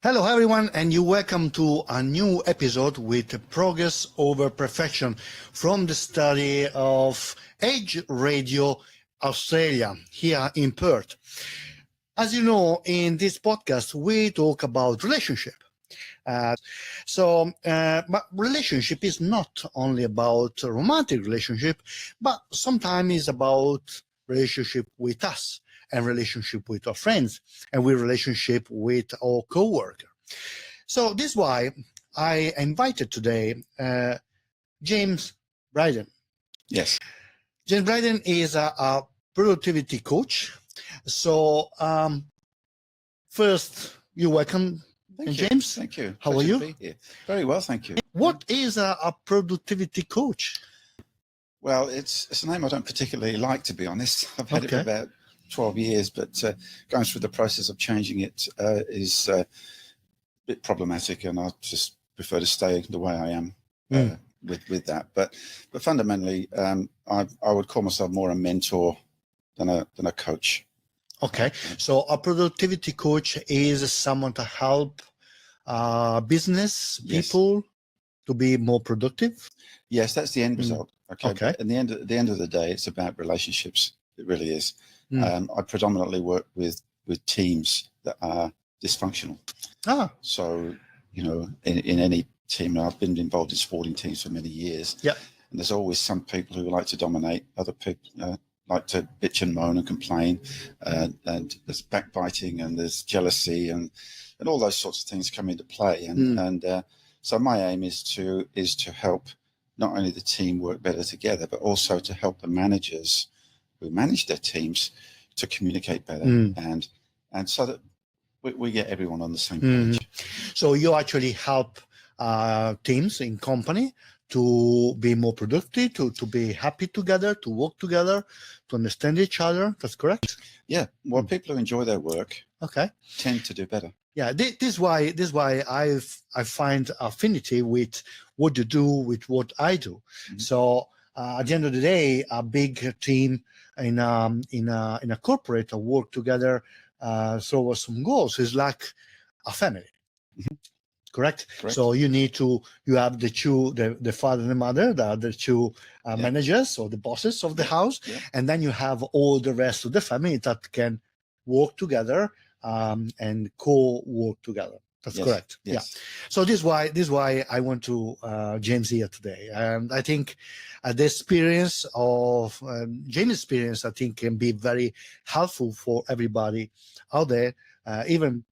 Hello everyone, and you're welcome to a new episode with Progress Over Perfection from the study of Age Radio Australia here in Perth. As you know, in this podcast, we talk about relationship. But relationship is not only about a romantic relationship, but sometimes it's about relationship with us and relationship with our friends and with relationship with our co-worker. So this is why I invited today James Bryden. Yes. James Bryden is a productivity coach. So first, you're welcome, James. Thank you. How Pleasure are to you? be here. Very well, thank you. What is a productivity coach? Well, it's a name I don't particularly like, to be honest. I've had it for about 12 years, but going through the process of changing it is a bit problematic, and I just prefer to stay the way I am with that. But fundamentally, I would call myself more a mentor than a coach. Okay, so a productivity coach is someone to help business people to be more productive. Yes, that's the end result. Okay. But at the end of the day, it's about relationships. It really is. I predominantly work with teams that are dysfunctional. So, in any team, I've been involved in sporting teams for many years. Yeah. And there's always some people who like to dominate, other people like to bitch and moan and complain, and there's backbiting and there's jealousy and all those sorts of things come into play. So my aim is to help not only the team work better together, but also to help the managers who manage their teams to communicate better and so that we get everyone on the same page. So you actually help teams in company to be more productive, to be happy together, to work together, to understand each other. That's correct? Yeah. Well, people who enjoy their work tend to do better. Yeah, this is why I find affinity with what you do, with what I do. So at the end of the day, a big team in a corporate work together towards some goals is like a family. Correct? So you have the father and the mother, the two managers or the bosses of the house, and then you have all the rest of the family that can work together and co-work together. That's correct. Yes. Yeah. So this is why I want to James here today, and I think the experience of James' experience, I think, can be very helpful for everybody out there, even.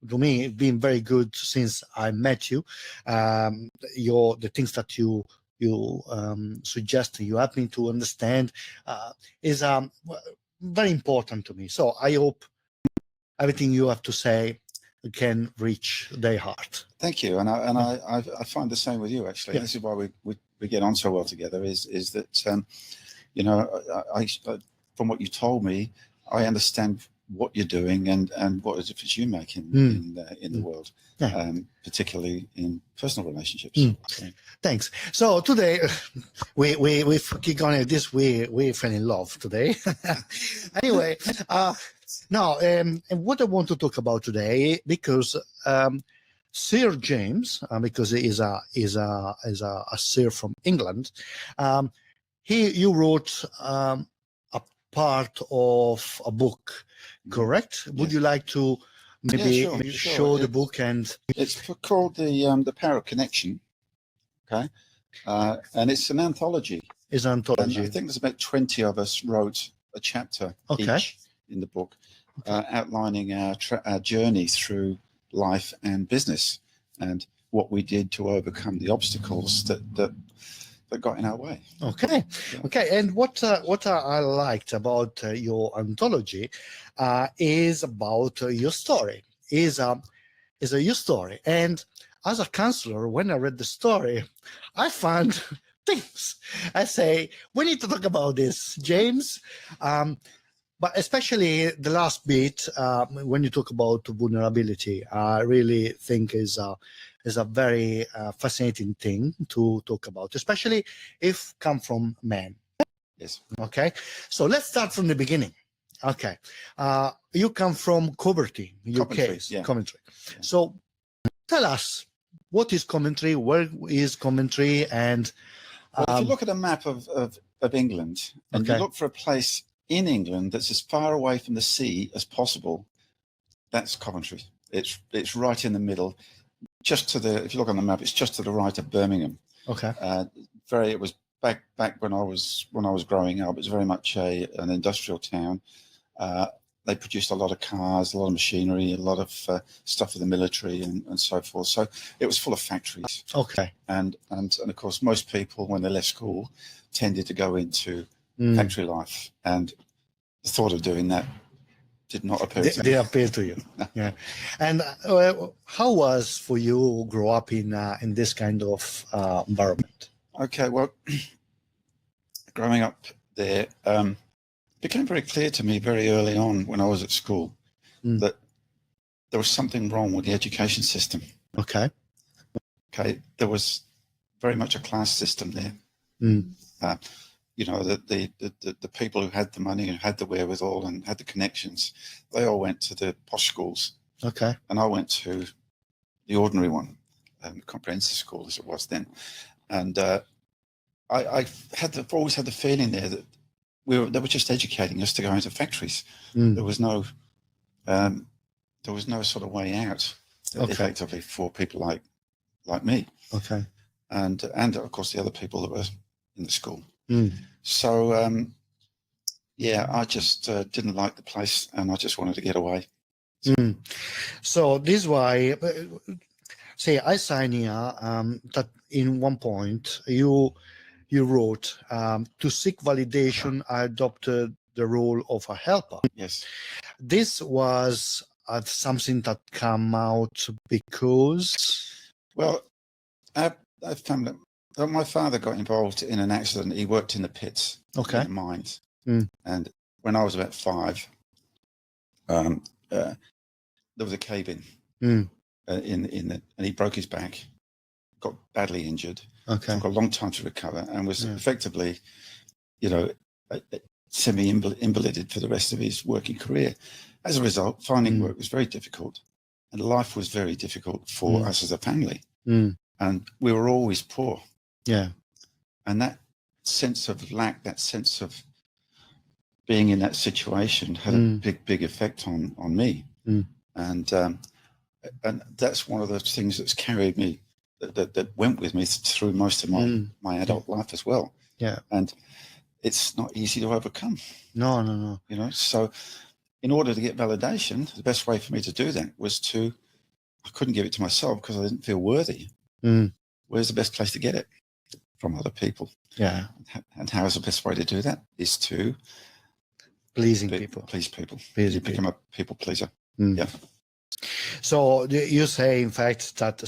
To me, it's been very good since I met you. The things that you suggest, you help me to understand, is very important to me. So I hope everything you have to say can reach their heart. Thank you, and I find the same with you, actually. This is why we get on so well together. Is that I from what you told me, I understand what you're doing and what a difference you make in the world, particularly in personal relationships. Thanks. So today we kick on it this way. We fell in love today. Anyway, now and what I want to talk about today, because Sir James, because he is a Sir from England, you wrote a part of a book. Correct? Would you like to maybe show the book? And it's called the Power of Connection. Okay, and it's an anthology. It's an anthology. And I think there's about 20 of us wrote a chapter each in the book, outlining our journey through life and business and what we did to overcome the obstacles that got in our way. Okay. And what I liked about your anthology is about your story. Is your story. And as a counselor, when I read the story, I found things. I say, we need to talk about this, James. But especially the last bit, when you talk about vulnerability, I really think is a very fascinating thing to talk about, especially if come from men. Yes. Okay. So let's start from the beginning. Okay. You come from Coventry, UK. Coventry, yeah. Coventry. So tell us, what is Coventry? Where is Coventry? And Well, if you look at a map of England and you Okay. look for a place in England that's as far away from the sea as possible, that's Coventry. It's right in the middle, just to the. If you look on the map, it's just to the right of Birmingham. okay, It was back when I was growing up. It was very much an industrial town. They produced a lot of cars, a lot of machinery, a lot of stuff for the military and so forth. So it was full of factories. okay. And of course, most people, when they left school, tended to go into factory life. And the thought of doing that did not appeal to me. They appeal to you. Yeah. And how was for you grow up in this kind of environment? Okay, well, growing up there, became very clear to me very early on when I was at school that there was something wrong with the education system. Okay. Okay, there was very much a class system there. You know, the people who had the money, who had the wherewithal and had the connections, they all went to the posh schools. Okay. And I went to the ordinary one, comprehensive school as it was then. And I've always had the feeling there that they were just educating us to go into factories. There was no sort of way out, effectively, for people like me. Okay. And of course the other people that were in the school. So yeah, I just didn't like the place, and I just wanted to get away. So this why, say, I sign here that in one point you wrote to seek validation, I adopted the role of a helper. Yes. This was something that came out because. Well, I found that my father got involved in an accident. He worked in the pits, Okay. in the mines, and when I was about 5, there was a cave-in and he broke his back, got badly injured. Okay. Took a long time to recover, and was effectively, you know, semi-invalided for the rest of his working career. As a result, finding work was very difficult, and life was very difficult for us as a family. And we were always poor. Yeah. And that sense of lack, that sense of being in that situation had a big effect on me. And that's one of the things that's carried me, that went with me through most of my adult life as well. Yeah. And it's not easy to overcome. No. You know, so in order to get validation, the best way for me to do that was I couldn't give it to myself because I didn't feel worthy. Where's the best place to get it? From other people. Yeah. And how is the best way to do that? Is to please people. You become a people pleaser. Yeah. So you say, in fact, that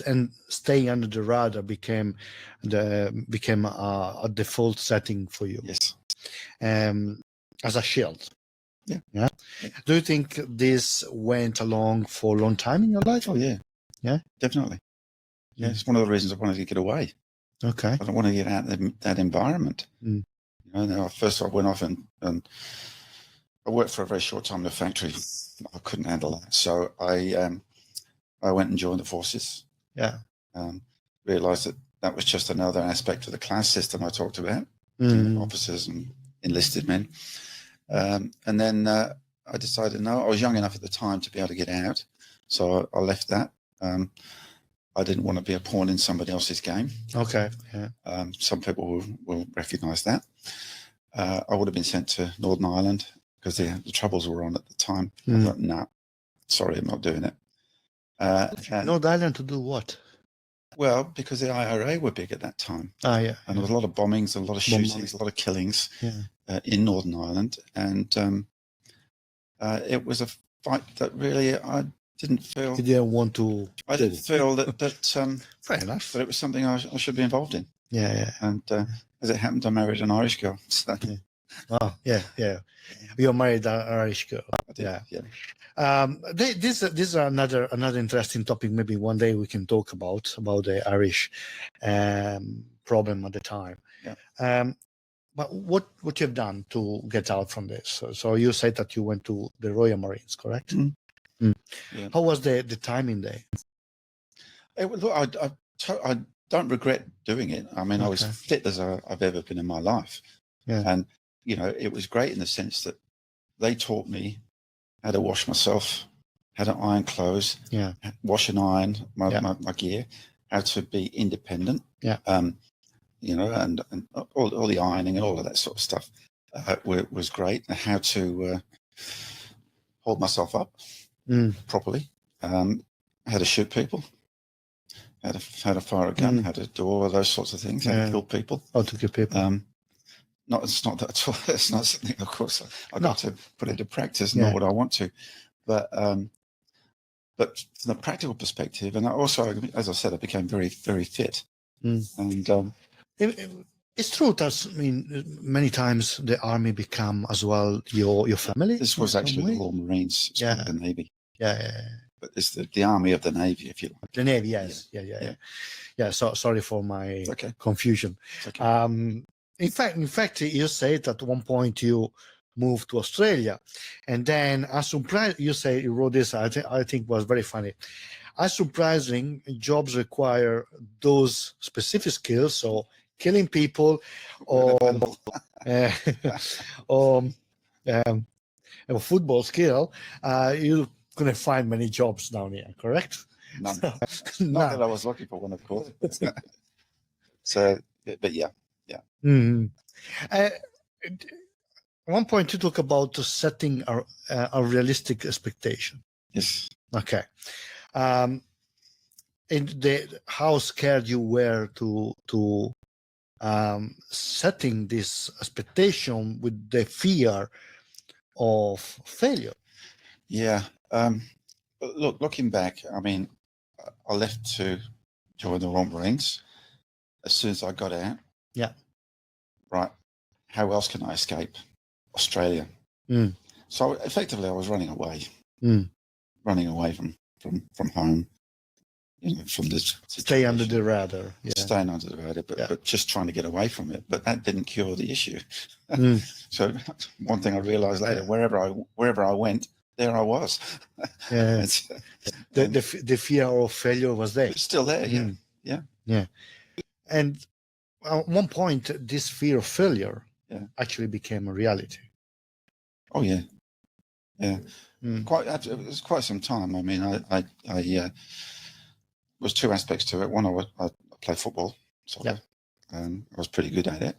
and staying under the radar became a default setting for you. Yes. As a shield. Yeah. Yeah. Do you think this went along for a long time in your life? Oh yeah. Yeah, definitely. Yeah, it's one of the reasons I wanted to get away. Okay. I don't want to get out of that environment. You know, first I went off and I worked for a very short time in a factory. I couldn't handle that, so I went and joined the forces. Yeah. Realised that was just another aspect of the class system I talked about, officers and enlisted men. And then I decided, no, I was young enough at the time to be able to get out, so I left that. I didn't want to be a pawn in somebody else's game. Okay. Yeah. Some people will recognise that. I would have been sent to Northern Ireland because the Troubles were on at the time. I thought, no, sorry, I'm not doing it. Northern Ireland to do what? Well, because the IRA were big at that time. Yeah. And there was a lot of bombings, a lot of shootings, a lot of killings in Northern Ireland. And it was a fight that really I didn't feel... You didn't want to... I didn't feel that fair enough. That it was something I should be involved in. Yeah. And as it happened, I married an Irish girl. So. Oh, yeah. You married an Irish girl. I did, yeah. This is another interesting topic. Maybe one day we can talk about the Irish problem at the time. Yeah. But what you've done to get out from this? So you said that you went to the Royal Marines, correct? Yeah. How was the timing there? Look, I don't regret doing it. I mean, I was Okay. fit as I've ever been in my life. Yeah. And, you know, it was great in the sense that they taught me how to wash myself, how to iron clothes, Yeah. wash and iron my gear, how to be independent. Yeah. You know, and all the ironing and all of that sort of stuff was great. And how to hold myself up properly, how to shoot people, how to fire a gun, how to do all of those sorts of things, how to kill people. How to kill people. It's not that at all. It's not something, of course, I've got to put into practice, nor would I want to. But from the practical perspective, and I also, as I said, I became very, very fit. And it's true that, I mean, many times the army become as well your family. This was actually the Royal Marines, the Navy. Yeah. But it's the army of the Navy, if you like. The Navy, yes. Yeah. So sorry for my confusion. Okay. In fact, you said at one point you moved to Australia, and then you wrote this. I think was very funny. As surprising, jobs require those specific skills, so killing people, or a football skill. You couldn't find many jobs down here, correct? None. Not that I was looking for one, of course. So, but yeah. At one point, you talk about setting a realistic expectation. Yes. Okay. And how scared you were to setting this expectation with the fear of failure. Yeah. Look, looking back, I mean, I left to join the Royal Marines as soon as I got out. Yeah. Right. How else can I escape Australia? So effectively, I was running away, from home. You know, from this situation. Stay under the radar. Yeah. Staying under the radar, but just trying to get away from it. But that didn't cure the issue. So one thing I realized later, wherever I went, there I was. Yeah. The fear of failure was there. It's still there. Yeah. And at one point, this fear of failure actually became a reality. Oh yeah. It was quite some time. I mean, I was two aspects to it. One, I played football, soccer, and I was pretty good at it.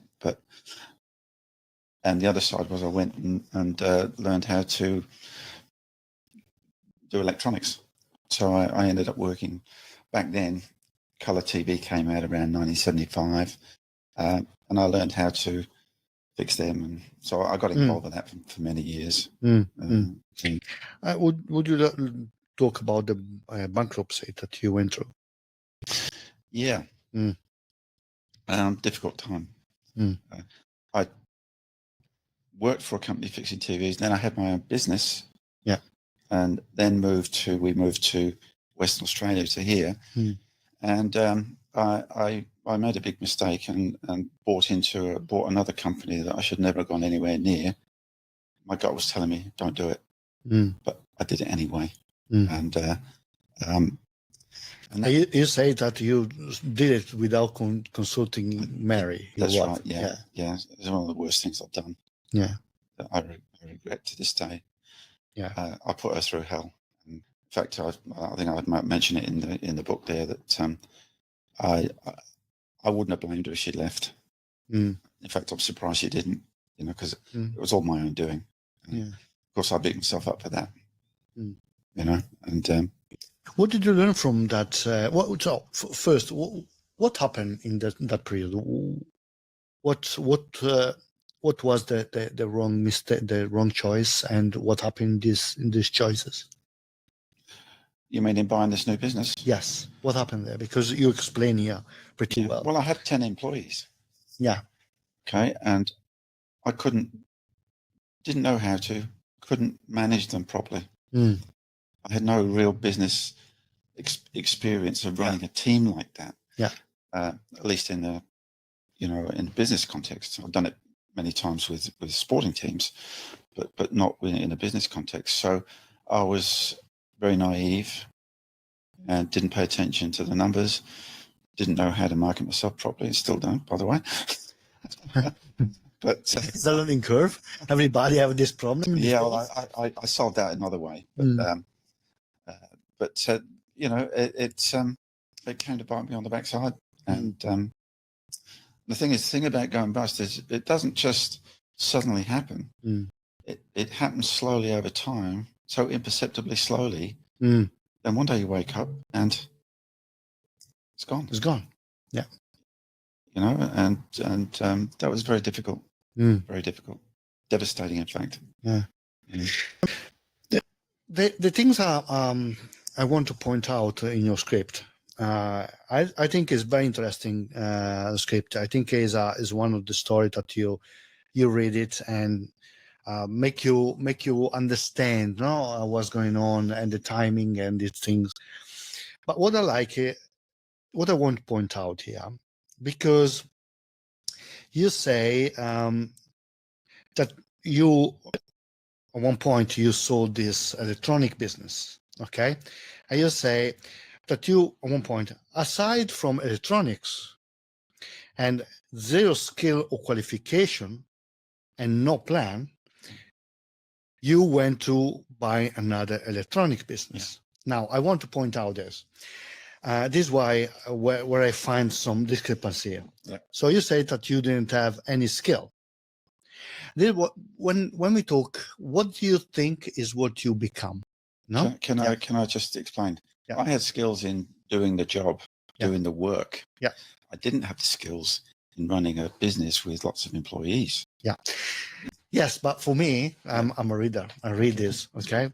And the other side was I went and learned how to do electronics. So I ended up working back then. Colour TV came out around 1975, and I learned how to fix them, and so I got involved in that for many years. Would you talk about the bankruptcy that you went through? Yeah. Difficult time. I worked for a company fixing TVs. Then I had my own business. Yeah. And then we moved to Western Australia, to here. And I made a big mistake and bought another company that I should never have gone anywhere near. My gut was telling me, don't do it. But I did it anyway. And you say that you did it without consulting Mary. That's right. Yeah. It's one of the worst things I've done. Yeah. That I regret to this day. Yeah. I put her through hell. In fact, I think I might mention it in the book there that I wouldn't have blamed her if she'd left. In fact, I'm surprised she didn't. You know, because it was all my own doing. Of course, I beat myself up for that. You know, and what did you learn from that? First, what happened in that period? What was the wrong mistake, the wrong choice, and what happened in these choices? You mean in buying this new business? Yes. What happened there? Because you explain here pretty well. Well, I had 10 employees. Yeah. Okay, and I didn't know how to, couldn't manage them properly. I had no real business experience of running a team like that. Yeah. At least in the business context. I've done it many times with sporting teams, but not in a business context. So I was very naive, and didn't pay attention to the numbers, didn't know how to market myself properly, and still don't, by the way. But it's a learning curve. Everybody have this problem. yeah, well, I solved that another way. But you know, it came to bite me on the backside. And the thing about going bust is it doesn't just suddenly happen. It happens slowly over time, so imperceptibly slowly. Then one day you wake up and it's gone. It's gone. Yeah. You know, and that was very difficult. Very difficult. Devastating, in fact. Yeah. The things are I want to point out in your script. I think is very interesting script. I think is one of the story that you read it and make you understand what's going on and the timing and these things. But what I like, what I want to point out here, because you say that you at one point you sold this electronic business, okay, and you say that you at one point, aside from electronics and zero skill or qualification and no plan, you went to buy another electronic business. Now I want to point out this. This is why where I find some discrepancy here. So you say that you didn't have any skill. When we talk, what do you think is what you become? No? Can I just explain? I had skills in doing the job, doing the work. I didn't have the skills in running a business with lots of employees. Yes, but for me, I'm a reader. I read this, okay?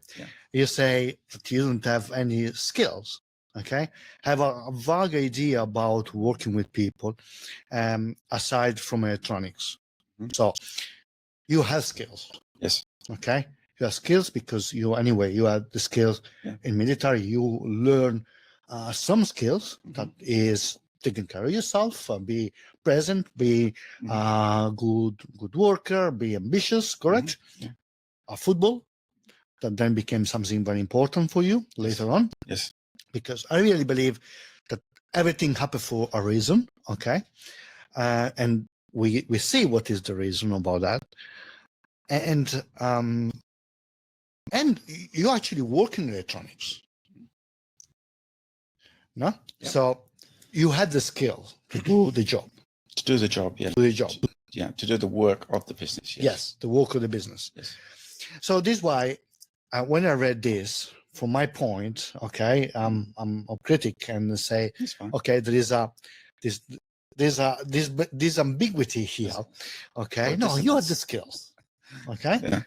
You say that you don't have any skills, okay? Have a vague idea about working with people aside from electronics. So you have skills. Yes. Okay? You have skills because you have the skills in military. You learn some skills that is taking care of yourself, be present, be good worker, be ambitious, correct? Football, that then became something very important for you later on. Yes. Because I really believe that everything happened for a reason, okay? And we see what is the reason about that. And you actually work in electronics. No? So you had the skill to do the job. To do the job, yeah. To do the job. To do the work of the business. Yes, the work of the business. Yes. So this is why when I read this, from my point, okay, I'm a critic and say, okay, there is this ambiguity here, okay. No, you have the skills, okay.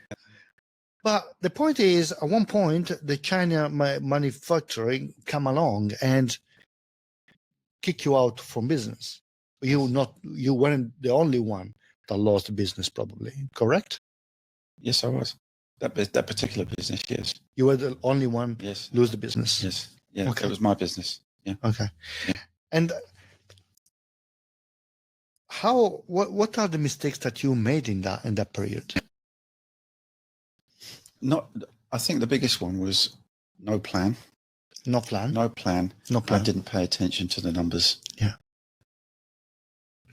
But the point is, at one point, the China manufacturing come along and kick you out from business. You weren't the only one that lost the business, probably, correct? Yes, I was. That particular business, yes. You were the only one lose the business. Yes. Yeah. Okay. It was my business. Yeah. Okay. Yeah. And what are the mistakes that you made in that period? I think the biggest one was no plan. No plan. No plan. No plan. I didn't pay attention to the numbers. Yeah.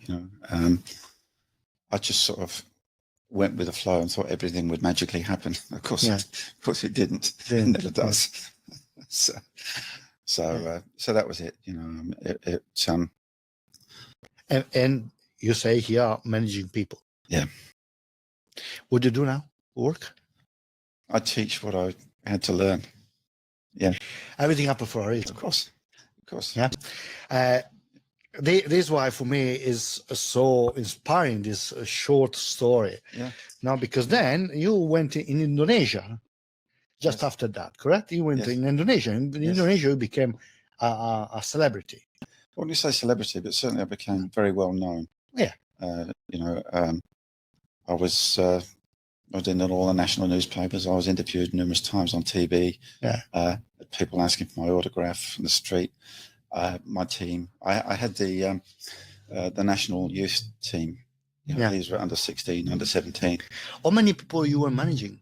You know, I just sort of went with the flow and thought everything would magically happen. Of course it didn't. It never does. So that was it. You know, and you say here managing people. Yeah. What do you do now? Work? I teach what I had to learn. Yeah. Everything happened for a reason. Of course. Yeah. This is why for me is so inspiring, this short story. Yeah. Now, because then you went in Indonesia just after that, correct? You went in Indonesia. In Indonesia, you became a celebrity. I wouldn't say celebrity, but certainly I became very well known. Yeah. You know, I was in all the national newspapers. I was interviewed numerous times on TV. Yeah. People asking for my autograph in the street. My team. I had the national youth team. You know, these were under 16, under 17. How many people you were managing?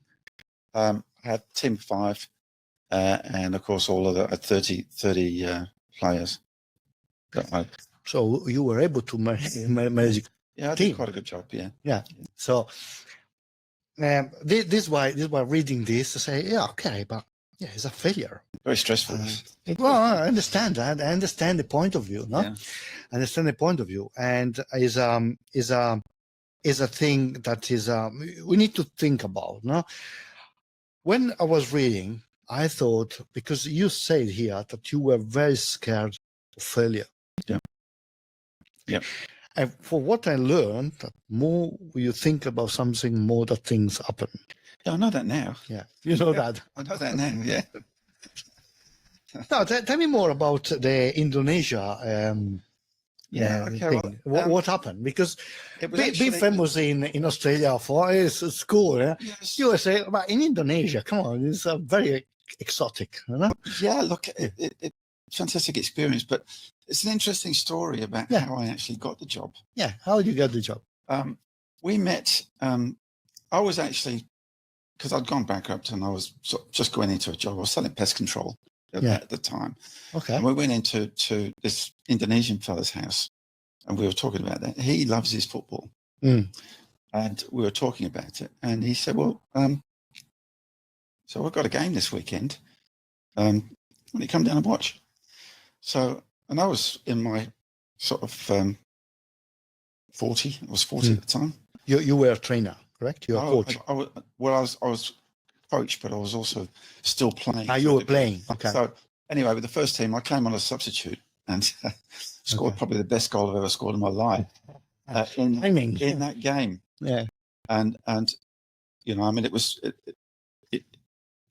I had a team of 5. and of course all of the 30 players. So you were able to manage. Yeah, I team. did quite a good job. Yeah. Yeah. So this why reading this, I say, yeah, okay, but yeah, it's a failure. Very stressful. Well, I understand that. I understand the point of view. No, Yeah. I understand the point of view, and is a thing that is we need to think about. No, when I was reading, I thought, because you said here that you were very scared of failure. Yeah. Yeah. And for what I learned, that more you think about something, more that things happen. Yeah, I know that now. Yeah, you know that. I know that now. Yeah. Now, tell me more about the Indonesia Okay, thing. well, What happened? Because it was being actually, famous in Australia for is school, yeah? yes. USA, but in Indonesia, come on, it's very exotic, you know? Yeah, look, it fantastic experience, but it's an interesting story about Yeah. how I actually got the job. Yeah, how did you get the job? We met. I was actually, because I'd gone bankrupt and I was just going into a job. I was selling pest control at the time. Okay. And we went into this Indonesian fella's house, and we were talking about that. He loves his football, and we were talking about it. And he said, "Well, so I've got a game this weekend. Why don't you come down and watch?" So, and I was in my sort of 40. I was 40 at the time. You were a trainer, correct? You were a coach. I was coach, but I was also still playing. You were playing. Okay. So anyway, with the first team, I came on as a substitute and scored probably the best goal I've ever scored in my life in that game. Yeah. And you know, I mean, it's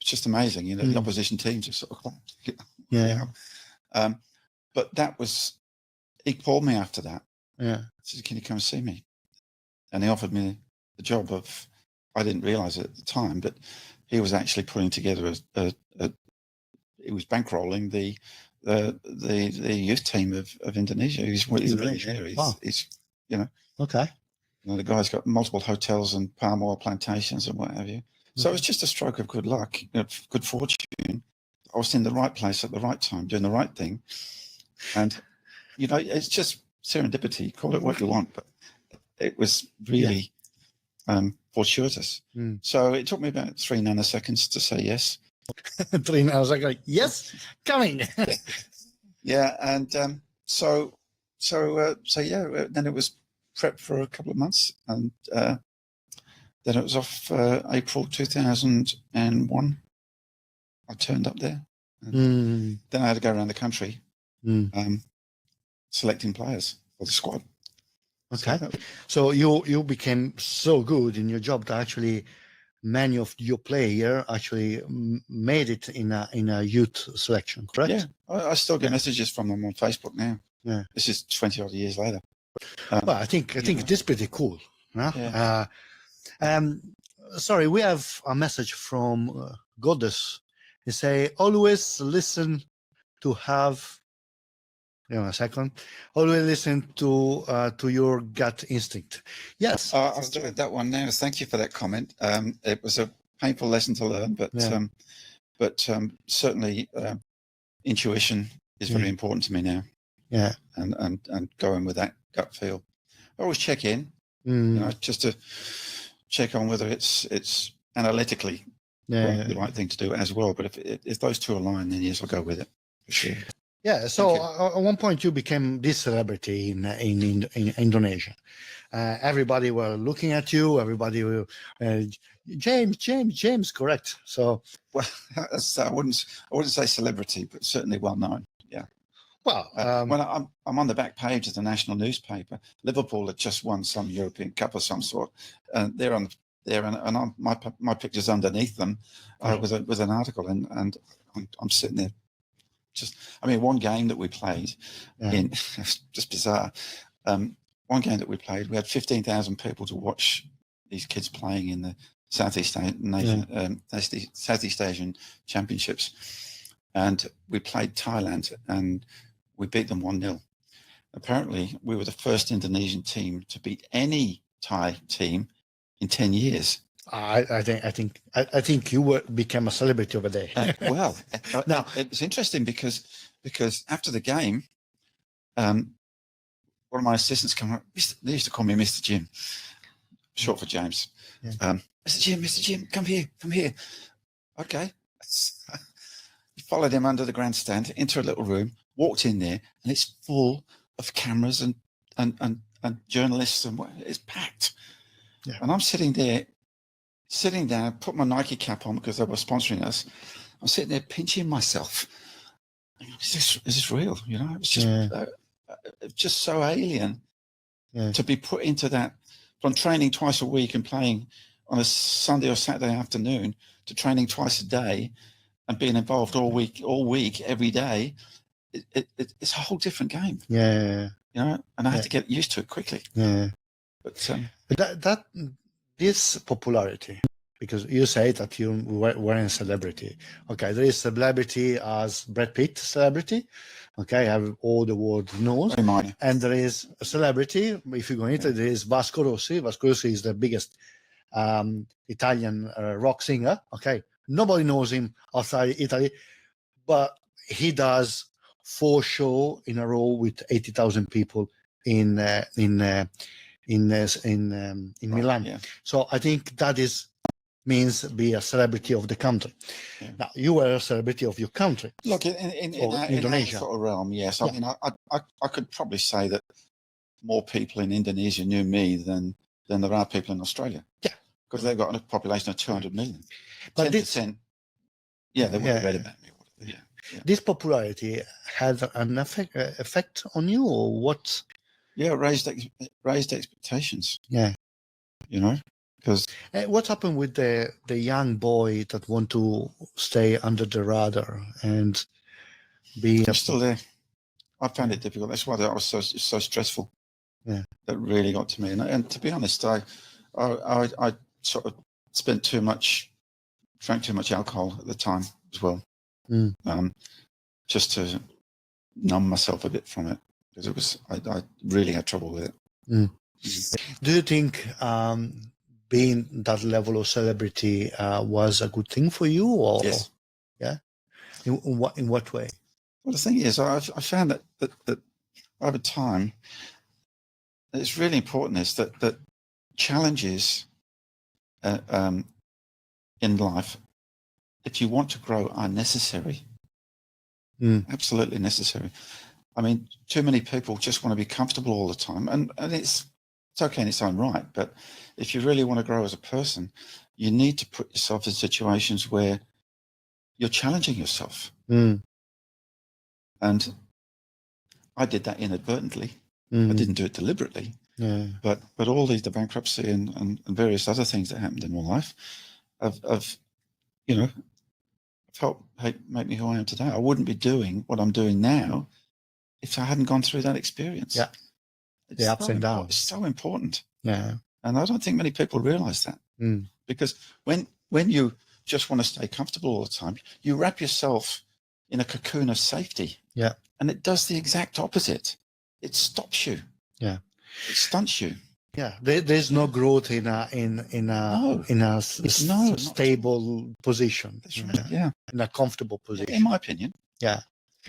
just amazing. You know, the opposition team just sort of yeah. But that was, he called me after that. Yeah. He said, "Can you come and see me?" And he offered me the job of, I didn't realize it at the time, but he was actually putting together he was bankrolling the youth team of Indonesia. He's really there. He's, you know. Okay. You know, the guy's got multiple hotels and palm oil plantations and what have you. So it's just a stroke of good luck, good fortune. I was in the right place at the right time, doing the right thing. And, you know, it's just serendipity, call it what you want, but it was really fortuitous. So it took me about 3 nanoseconds to say yes. 3 nanoseconds, yes, coming. Yeah, and so yeah, then it was prep for a couple of months, and then it was off April 2001. I turned up there. Then I had to go around the country selecting players for the squad. Okay. So you became so good in your job that actually many of your players actually made it in a youth selection, correct? Yeah, I still get messages from them on Facebook now. Yeah. This is 20 odd years later. Well, I think this is pretty cool. No? Yeah. Sorry, we have a message from Goddess. He say, always listen to have. A second. Always listen to your gut instinct. Yes. I was doing that one now. Thank you for that comment. It was a painful lesson to learn, but certainly intuition is very important to me now. Yeah. And going with that gut feel. I always check in, you know, just to check on whether it's analytically the right thing to do as well. But if those two align, then yes, I'll go with it for sure. Yeah. So at one point you became this celebrity in Indonesia. Everybody were looking at you. Everybody were James, correct? So well, I wouldn't say celebrity, but certainly well known. Yeah. Well, when I'm on the back page of the national newspaper, Liverpool had just won some European Cup of some sort, and they're on there, and my picture's underneath them with an article, and I'm sitting there. One game that we played in, just bizarre. One game that we played, we had 15,000 people to watch these kids playing in the Southeast Asian Championships, and we played Thailand, and we beat them 1-0. Apparently, we were the first Indonesian team to beat any Thai team in 10 years. I think you became a celebrity over there. Well, Now, it was interesting because after the game, one of my assistants came up. They used to call me Mr. Jim, short for James. Yeah. Mr. Jim, come here. Okay. He followed him under the grandstand into a little room, walked in there, and it's full of cameras and journalists, and it's packed. Yeah. And I'm sitting down, put my Nike cap on because they were sponsoring us. I'm sitting there pinching myself. Is this real? You know, it's just so alien to be put into that, from training twice a week and playing on a Sunday or Saturday afternoon to training twice a day and being involved all week, every day. It's a whole different game. Yeah. You know, and I had to get used to it quickly. Yeah. But This popularity, because you say that you were a celebrity. Okay, there is celebrity as Brad Pitt celebrity. Okay, have all the world knows. And there is a celebrity, if you go into it, there is Vasco Rossi. Vasco Rossi is the biggest Italian rock singer. Okay, nobody knows him outside Italy, but he does 4 shows in a row with 80,000 people in Milan. Yeah. So I think that means be a celebrity of the country. Yeah. Now you were a celebrity of your country. Look, in Indonesia our sort of realm, yes. I mean, I could probably say that more people in Indonesia knew me than there are people in Australia. Yeah, because they've got a population of 200 million. But 10%. Yeah, they would have read about me. Yeah. This popularity had an effect on you, or what? Yeah, raised expectations. Yeah, you know, because what happened with the young boy that want to stay under the radar and be? I'm still there. I found it difficult. That's why that was so stressful. Yeah, that really got to me. And to be honest, I sort of drank too much alcohol at the time as well, just to numb myself a bit from it, because I really had trouble with it. Do you think being that level of celebrity was a good thing for you, or? Yes. Yeah. In what way? Well, the thing is, I found that over time, it's really important is that challenges in life, if you want to grow, are necessary. Absolutely necessary. I mean, too many people just want to be comfortable all the time, and it's okay in its own right. But if you really want to grow as a person, you need to put yourself in situations where you're challenging yourself. And I did that inadvertently. I didn't do it deliberately. Yeah. But all the bankruptcy and various other things that happened in my life have helped make me who I am today. I wouldn't be doing what I'm doing now if I hadn't gone through that experience. Yeah. The ups and downs. It's so important. Yeah. And I don't think many people realize that. Because when you just want to stay comfortable all the time, you wrap yourself in a cocoon of safety. Yeah. And it does the exact opposite. It stops you. Yeah. It stunts you. Yeah. There's no growth in a stable position. That's right. Yeah. In a comfortable position. In my opinion. Yeah.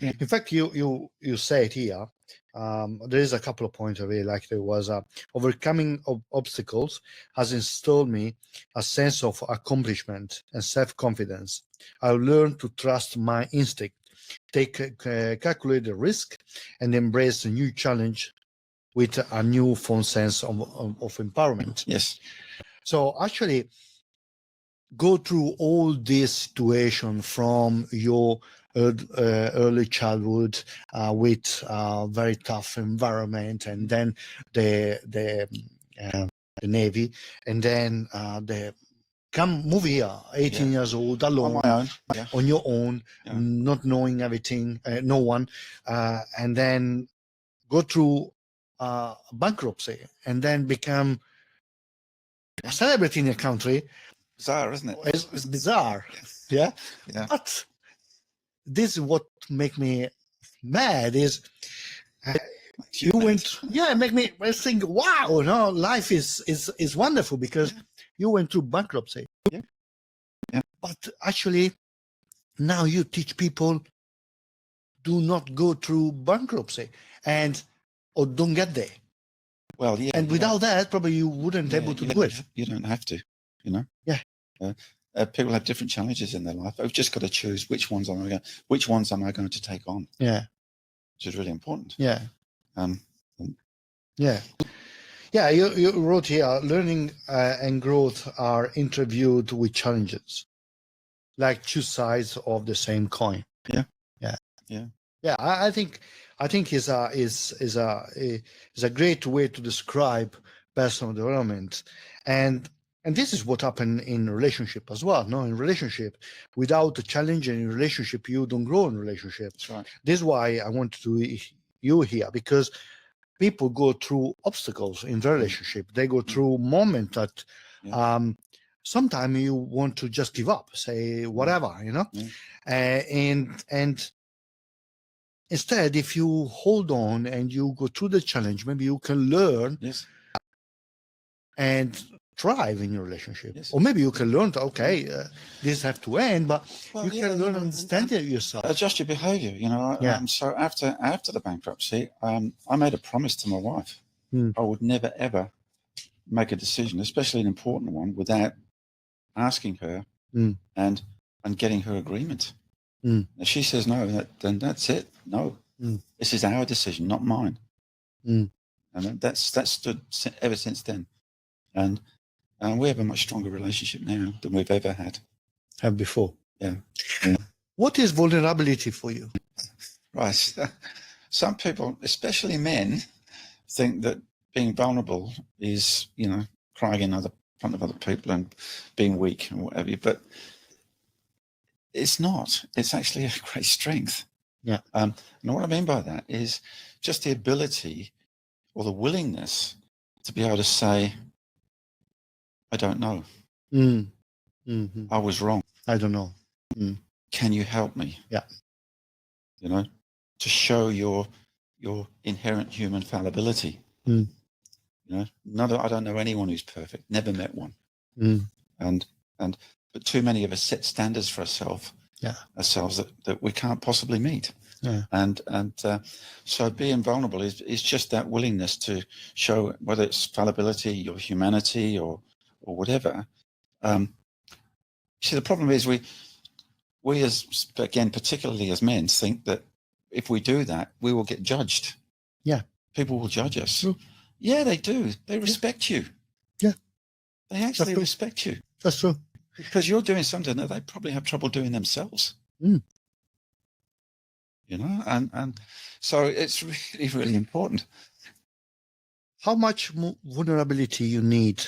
In fact, you say it here. There is a couple of points I really like. There was overcoming obstacles has installed me a sense of accomplishment and self-confidence. I learned to trust my instinct, take calculated risk, and embrace a new challenge with a newfound sense of empowerment. Yes. So actually, go through all this situation from your early childhood with a very tough environment, and then the Navy, and then move here, 18 years old, alone, on my own, on your own, not knowing everything, no one, and then go through bankruptcy, and then become a celebrity in your country. Bizarre, isn't it? It's bizarre. Yeah. But this is what make me mad is you went, make me think, wow, no, life is wonderful, because You went through bankruptcy. Yeah. Yeah. But actually, now you teach people do not go through bankruptcy or don't get there. Well, yeah. And without that, probably you wouldn't able to do it. You don't have to, you know. Yeah. People have different challenges in their life. I've just got to choose which ones am I going to take on. Yeah. Which is really important. Yeah. Um, Yeah. Yeah, you wrote here, learning and growth are interviewed with challenges, like two sides of the same coin. Yeah. Yeah. Yeah. Yeah, I think is a great way to describe personal development, and this is what happened in relationship as well. No, in relationship, without a challenge in relationship, you don't grow in relationship. That's right. This is why I want to you here, because people go through obstacles in the relationship. They go through moments that sometimes you want to just give up, say whatever, you know, and instead, if you hold on and you go through the challenge, maybe you can learn and thrive in your relationship. Yes. Or maybe you can learn that, this have to end, but you can learn and understand it yourself. Adjust your behavior, you know. So after the bankruptcy, I made a promise to my wife. I would never, ever make a decision, especially an important one, without asking her and getting her agreement. If she says no, then that's it. No, this is our decision, not mine. And that's stood ever since then. And we have a much stronger relationship now than we've ever had. Have before. Yeah. What is vulnerability for you? Right. Some people, especially men, think that being vulnerable is, you know, crying in front of other people and being weak and whatever. But it's not. It's actually a great strength. Yeah. And what I mean by that is just the ability or the willingness to be able to say, I don't know. I was wrong. I don't know. Can you help me? Yeah. You know, to show your inherent human fallibility. You know, I don't know anyone who's perfect. Never met one. But too many of us set standards for ourselves that we can't possibly meet. Yeah. And so being vulnerable is just that willingness to show, whether it's fallibility, your humanity, or whatever. See, the problem is we as, again, particularly as men, think that if we do that, we will get judged. Yeah. People will judge us. True. Yeah, they do. They respect you. Yeah. They actually respect you. That's true. Because you're doing something that they probably have trouble doing themselves. You know, and so it's really, really important. How much vulnerability you need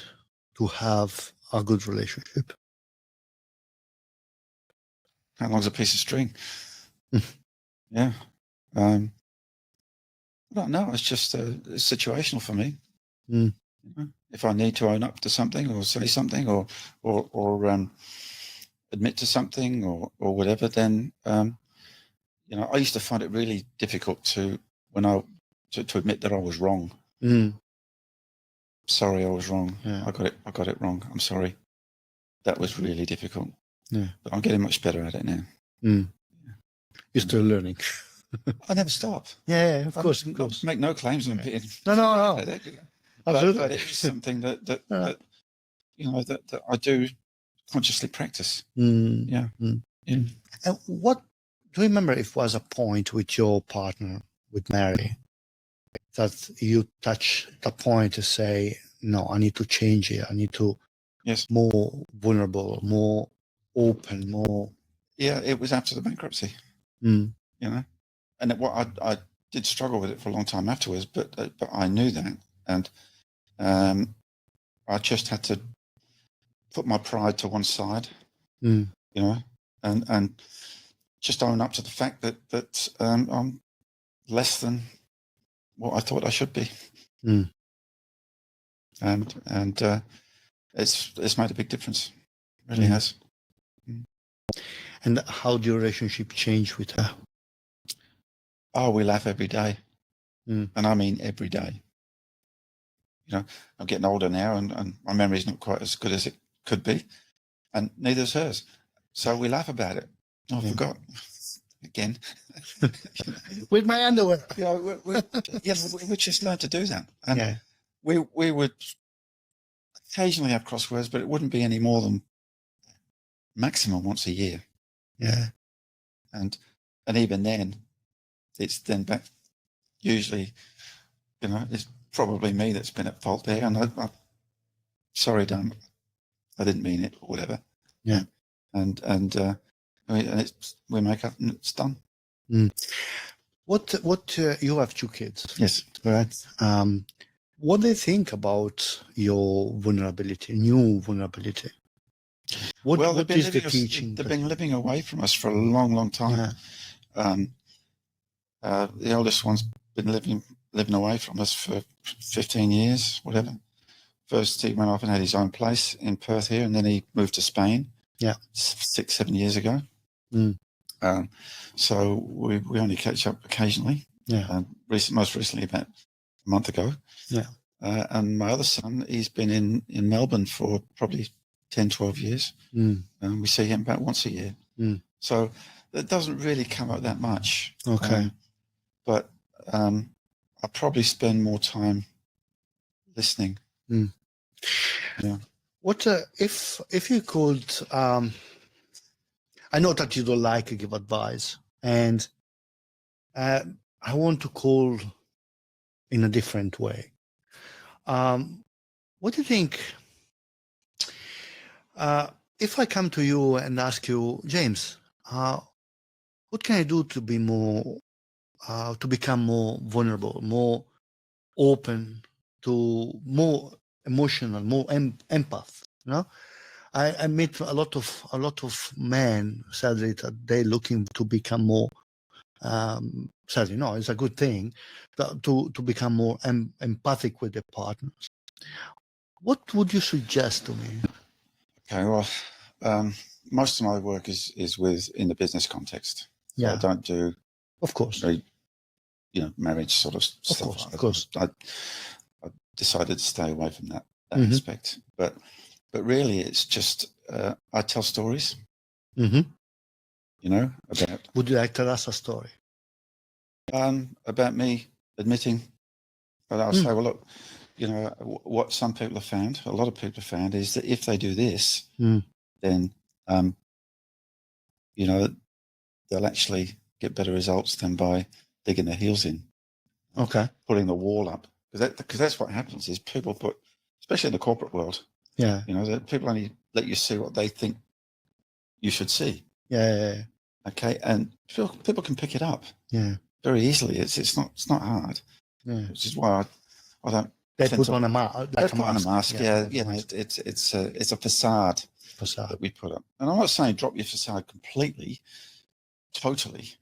to have a good relationship? How long's a piece of string? Yeah. I don't know. It's just it's situational for me. You know, if I need to own up to something or say something or admit to something or whatever, then you know, I used to find it really difficult to admit that I was wrong. Sorry, I was wrong. Yeah. I got it wrong. I'm sorry. That was really difficult. Yeah. But I'm getting much better at it now. You're still learning. I never stop. Yeah, of course. Make no claims on being. No. But it's something that you know that I do consciously practice. Yeah. And what do you remember? If was a point with your partner, with Mary, that you touch the point to say, no, I need to change here. I need to more vulnerable, more open, more. Yeah, it was after the bankruptcy. You know, and what I did struggle with it for a long time afterwards, but I knew that, and I just had to put my pride to one side, you know, and just own up to the fact that I'm less than what I thought I should be, and it's made a big difference. It really has. And how did your relationship change with her? Oh, we laugh every day, and I mean every day. I'm getting older now, and my memory's not quite as good as it could be, and neither is hers. So we laugh about it. I forgot again. With my underwear. We just learned to do that, and we would occasionally have crosswords, but it wouldn't be any more than maximum once a year. Yeah. And even then, it's then back. Usually, it's probably me that's been at fault there, and I'm sorry, Dan, I didn't mean it, or whatever. Yeah. And we make up, and it's done. What you have 2 kids? Yes. Right. What do they think about your vulnerability, new vulnerability? What is the teaching? They've been living away from us for a long, long time. Yeah. The eldest one's been living away from us for 15 years, whatever. First, he went off and had his own place in Perth here, and then he moved to Spain. Yeah, 6-7 years ago. So we only catch up occasionally. Yeah. Most recently, about a month ago. Yeah. And my other son, he's been in Melbourne for probably 10, 12 years. And we see him about once a year. So it doesn't really come up that much. Okay. But I probably spend more time listening. Yeah. What if you could? I know that you don't like to give advice, and I want to call in a different way. What do you think? If I come to you and ask you, James, what can I do to be more, to become more vulnerable, more open, to more emotional, more empath? I meet a lot of men sadly that they're looking to become more. Sadly, no, it's a good thing to become more empathic with their partners. What would you suggest to me? Okay, well, most of my work is in the business context. So I don't do, of course, marriage sort of stuff. Of course. I decided to stay away from that aspect. But really, it's just I tell stories. About. Would you like to tell us a story? About me admitting. But I'll say, well, look, what some people have found, a lot of people have found, is that if they do this, then they'll actually get better results than by digging their heels in. Okay. Putting the wall up, because that's what happens. Is people put, especially in the corporate world. Yeah. That people only let you see what they think you should see. Yeah. Okay, and people can pick it up. Yeah. Very easily. It's not hard. Yeah. Which is why I don't. They put on a mask. They put on a mask. Yeah. It's a facade that we put up. And I'm not saying drop your facade completely, totally,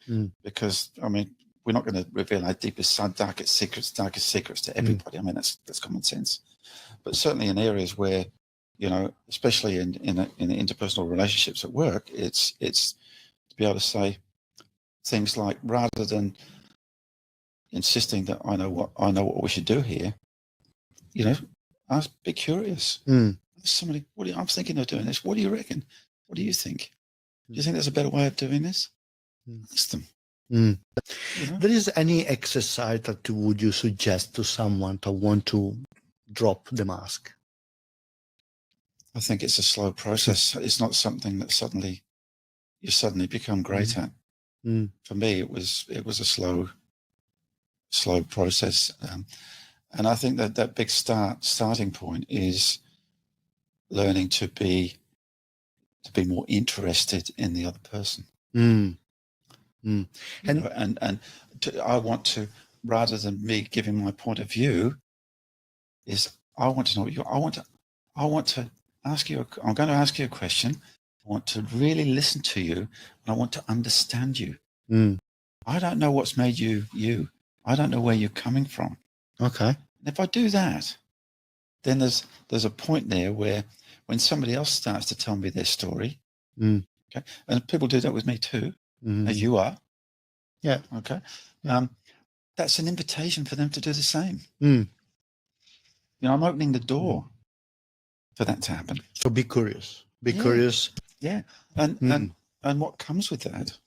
because we're not going to reveal our deepest, darkest secrets to everybody. That's common sense. But certainly in areas where, especially in interpersonal relationships at work, it's to be able to say things like, rather than insisting that I know what we should do here, be curious. Somebody, I'm thinking of doing this. What do you reckon? What do you think? Do you think there's a better way of doing this? Ask them. There is any exercise that would you suggest to someone to want to drop the mask? I think it's a slow process. It's not something that you suddenly become great at. For me, it was a slow process, and I think that big starting point is learning to be more interested in the other person. I want to, rather than me giving my point of view, is I want to know what you. I want to ask you. I'm going to ask you a question. I want to really listen to you, and I want to understand you. I don't know what's made you you. I don't know where you're coming from. Okay. And if I do that, then there's a point there where when somebody else starts to tell me their story, okay, and people do that with me too, as you are. Yeah. Okay. Yeah. That's an invitation for them to do the same. I'm opening the door for that to happen. So be curious. Be Yeah. curious. Yeah. And what comes with that?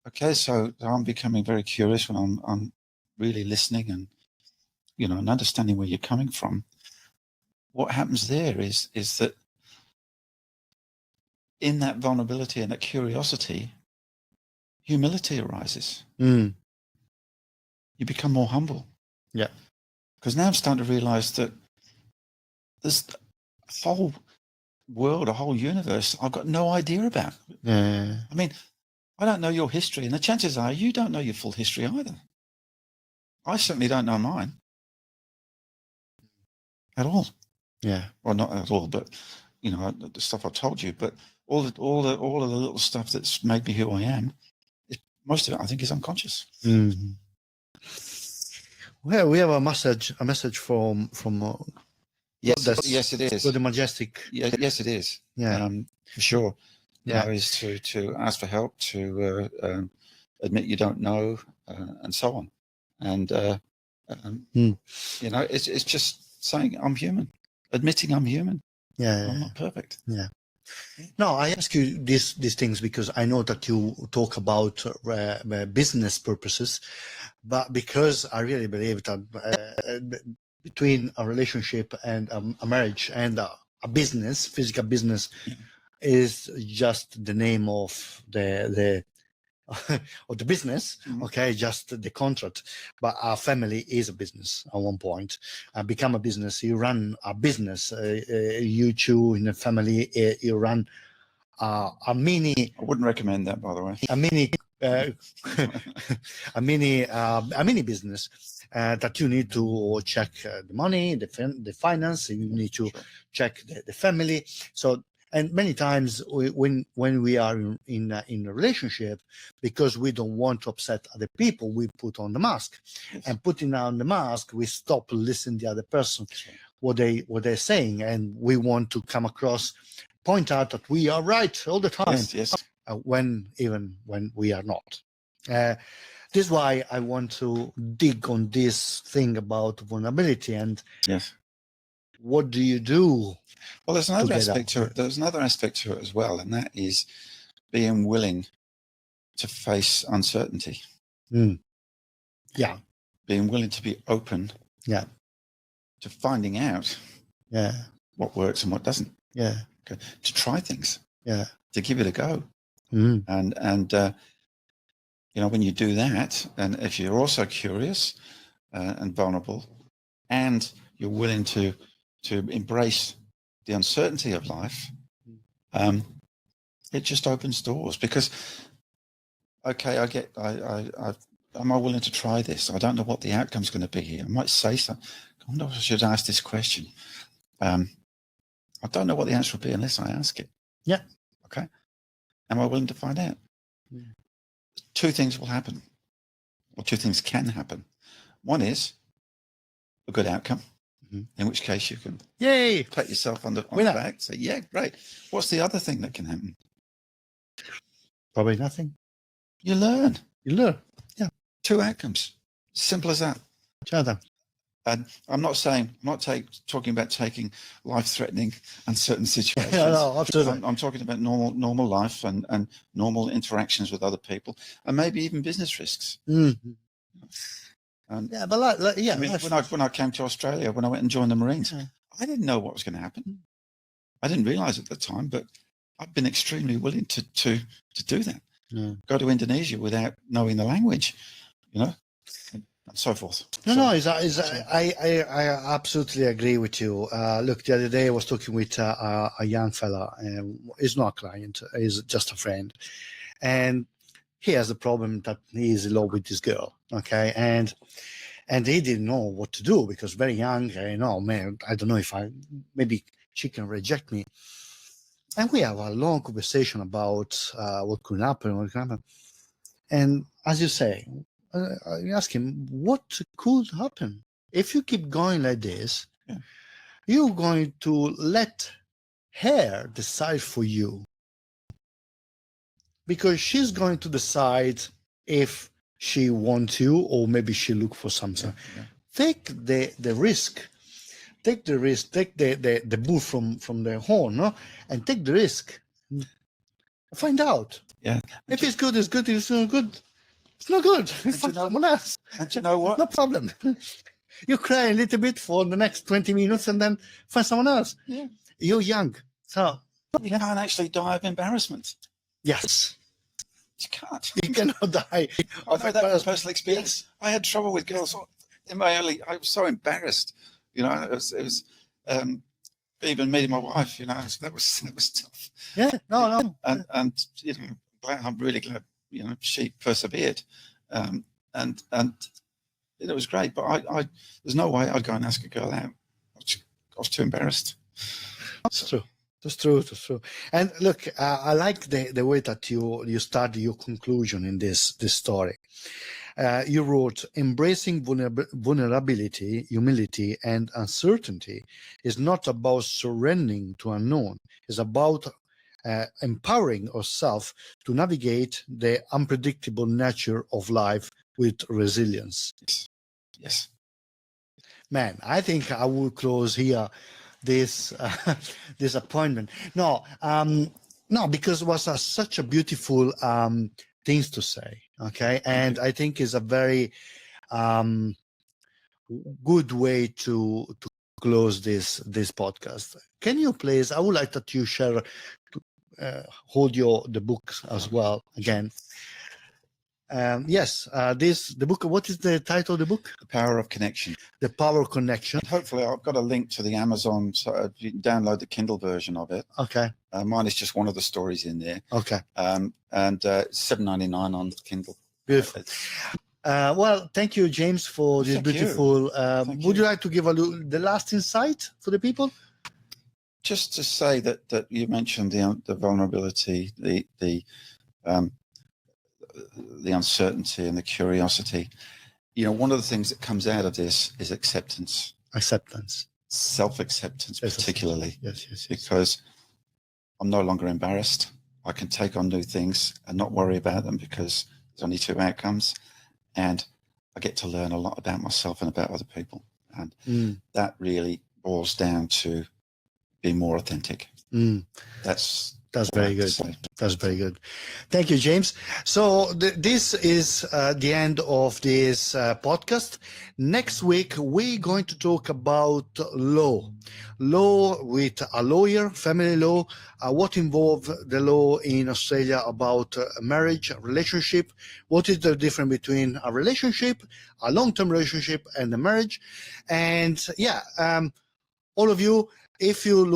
Okay, so I'm becoming very curious when I'm really listening and, and understanding where you're coming from. What happens there is that in that vulnerability and that curiosity, humility arises. Mm. You become more humble. Yeah. Because now I'm starting to realize that there's a whole world, a whole universe I've got no idea about. Yeah. I mean, I don't know your history, and the chances are you don't know your full history either. I certainly don't know mine at all. Yeah. Well, not at all, but the stuff I told you. But all of the little stuff that's made me who I am, most of it I think is unconscious. Mm. Well, we have a message from yes, it is. For the majestic. Yes, it is. Yeah. For sure. Yeah. Is to ask for help, to admit you don't know, and so on. And it's just saying I'm human, admitting I'm human. Yeah. I'm not perfect. Yeah. No, I ask you these things because I know that you talk about business purposes, but because I really believe that between a relationship and a marriage and a business, physical business, is just the name of the of the business, okay, just the contract. But our family is a business at one point. Become a business. You run a business. You two in a family, you run a mini. I wouldn't recommend that, by the way. A mini, a mini business that you need to check the money, the finance. You need to check the family. So. And many times when we are in a relationship, because we don't want to upset other people, we put on the mask. Yes. And putting on the mask, we stop listening to the other person, what they're saying, and we want to come across, point out that we are right all the time. Yes. When we are not. This is why I want to dig on this thing about vulnerability and what do you do? Well, there's another aspect to it. There's another aspect to it as well, and that is being willing to face uncertainty. Yeah. Being willing to be open. Yeah. To finding out. Yeah. What works and what doesn't. Yeah. Okay. To try things. Yeah. To give it a go. And when you do that, and if you're also curious and vulnerable, and you're willing to embrace the uncertainty of life, it just opens doors. Because, okay, am I willing to try this? I don't know what the outcome's going to be here. I might say something. I wonder if I should ask this question. I don't know what the answer will be unless I ask it. Yeah. Okay. Am I willing to find out? Two things will happen, or two things can happen. One is a good outcome. In which case you can pat yourself on the back, say, yeah, great. What's the other thing that can happen? Probably nothing. You learn. Yeah. Two outcomes. Simple as that. And I'm not talking about taking life-threatening, uncertain situations. No, absolutely. I'm talking about normal life and normal interactions with other people, and maybe even business risks. When I came to Australia, when I went and joined the Marines, I didn't know what was going to happen. I didn't realize at the time, but I've been extremely willing to do that. Go to Indonesia without knowing the language, and so forth. I absolutely agree with you. Look, the other day I was talking with a young fella, and he's not a client, he's just a friend, and he has a problem that he is in love with this girl, okay, and he didn't know what to do because very young. Man, I don't know if maybe she can reject me. And we have a long conversation about what could happen, and as you say, I ask him what could happen if you keep going like this. You're going to let her decide for you, because she's going to decide if she wants you or maybe she look for something. Take the risk, take the risk, take the bull from the horn, no? And take the risk. Find out. Yeah. If it's good, it's good. If it's not good, it's not good. Find someone else. And you know what? No problem. You cry a little bit for the next 20 minutes and then find someone else. Yeah. You're young. So You can't actually die of embarrassment. yes, You can't. you cannot die. I know that from personal experience. I had trouble with girls in my early. I was so embarrassed, you know. It was even meeting my wife, you know. That was tough. Yeah, no. And you know, I'm really glad, you know, she persevered, and it was great. But I there's no way I'd go and ask a girl out. I was too embarrassed. That's true. That's true. And look, I like the way that you started your conclusion in this story. You wrote, embracing vulnerability, humility, and uncertainty is not about surrendering to unknown. It's about empowering ourselves to navigate the unpredictable nature of life with resilience. Yes. Man, I think I will close here this this appointment. No, because it was such a beautiful things to say. Okay, and I think is a very good way to close this podcast. Can you please? I would like that you share, hold the book as well again. Yes, the book. What is the title of the book? The Power of Connection. The Power of Connection. And hopefully, I've got a link to the Amazon, so you can download the Kindle version of it. Okay. Mine is just one of the stories in there. Okay. And $7.99 on Kindle. Beautiful. Well, thank you, James, for this beautiful. Would you like to give the last insight for the people? Just to say that you mentioned the vulnerability, the uncertainty and the curiosity. You know, one of the things that comes out of this is acceptance. Acceptance. Self-acceptance, particularly. Yes. Because I'm no longer embarrassed. I can take on new things and not worry about them because there's only two outcomes. And I get to learn a lot about myself and about other people. And that really boils down to being more authentic. That's very good. That's very good. Thank you, James. So this is the end of this podcast. Next week, we're going to talk about law with a lawyer, family law, what involves the law in Australia about marriage, relationship, what is the difference between a relationship, a long-term relationship, and a marriage. And all of you, if you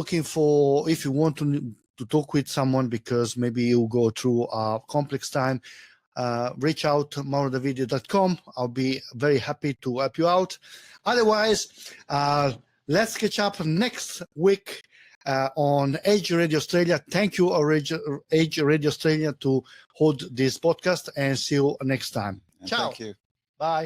want to talk with someone because maybe you go through a complex time, reach out to maurodavidio.com. I'll be very happy to help you out. Otherwise, let's catch up next week on Age Radio Australia. Thank you, Age Radio Australia, to hold this podcast, and see you next time. And ciao. Thank you. Bye.